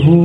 हो।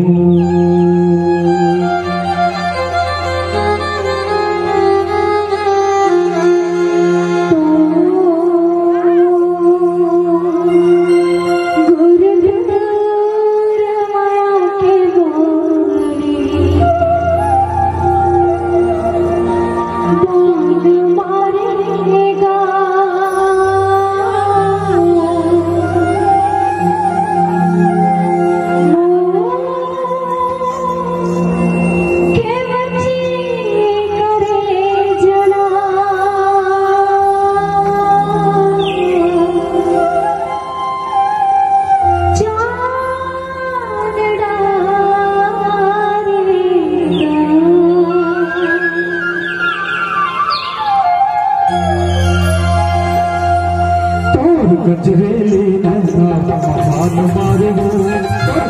गजरेली नैना महान मारे हो,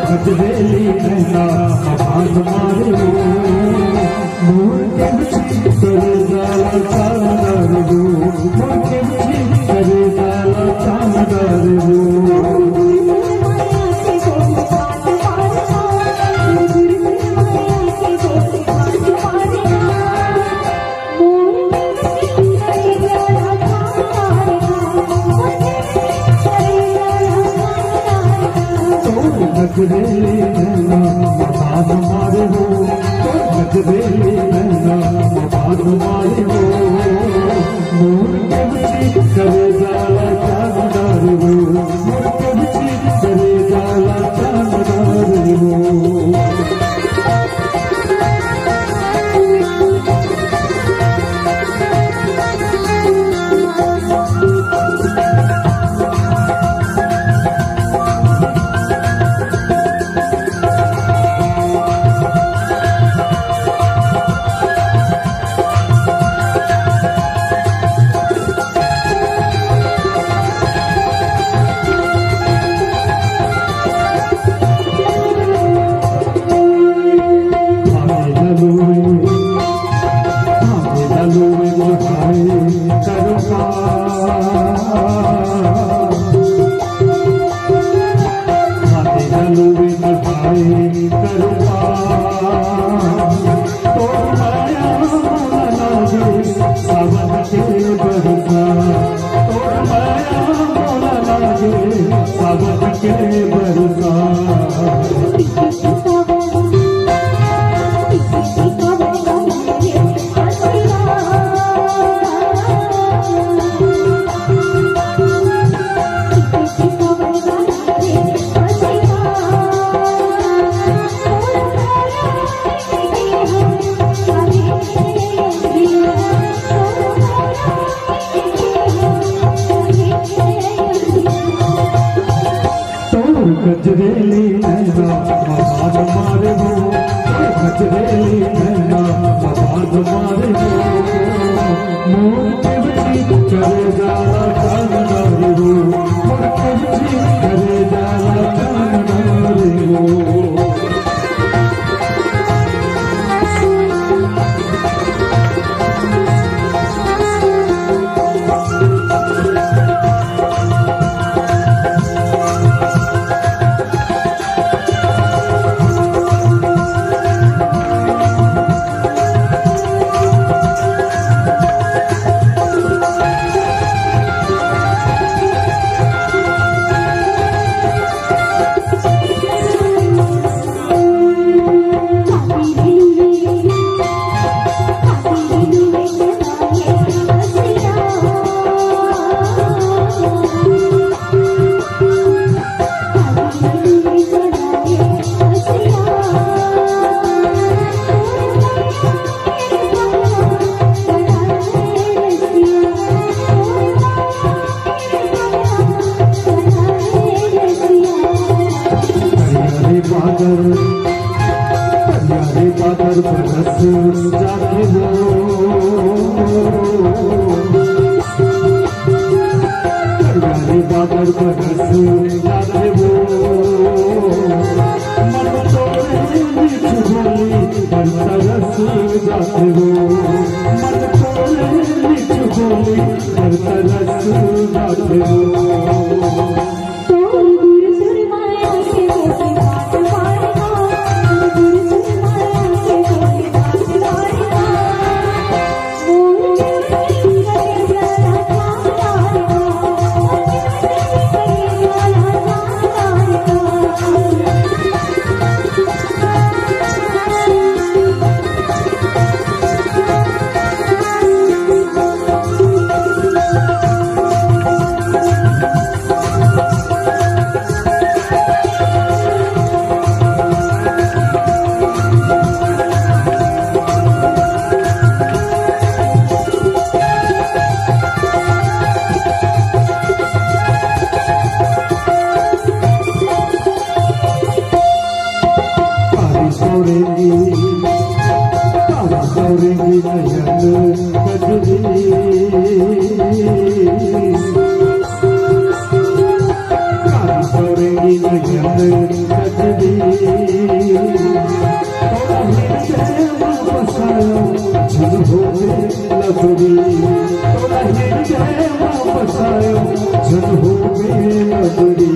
गजरेली नैना महान मारे हो, मोर के बिछी करे जाला चांदर हो, मोर के बिछी करे जाला चांदर हो। गजरेली नैना महान मारे हो, गजरेली नैना महान मारे हो, मोर के बिछी करे जाला चांदर हो, मोर के बिछी करे जाला चांदर हो। गजरेली नैना महान मारे हो, गजरेली नैना महान मारे हो, मोर के बिछी करे जाला चांदर हो, मोर के बिछी करे जाला चांदर हो। बादल बरस जाते हो, हरियाली बादल बरस जाते हो, मन तोड़े मीठ बोली पर तरस जाते हो, मन तोड़े मीठ बोली पर तरस जाते हो। करेंगी नयन कजरी करेंगी नयन कजरी वापस आयो झन हो लबरी तोरा हृदय वापस आयो झन हो लबरी